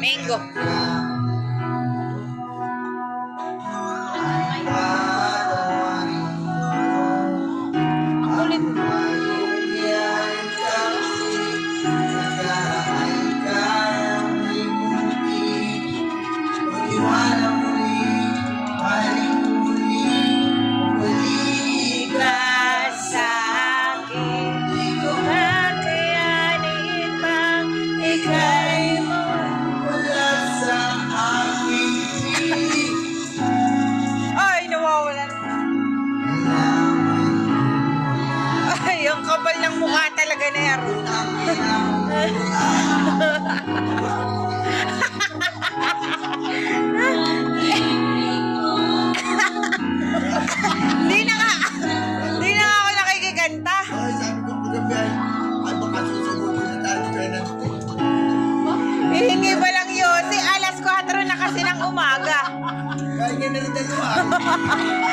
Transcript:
Mango. Ang kulit. Yung kapal ng mukha talaga na yan. Di na nga ako nakikiganta. Ay, sabi ko kagabi ay baka susubukan na tayo kaya natin. Hihingi ba lang yun? Si alas 4 na kasi ng umaga. Kaya nga na rin dalawa.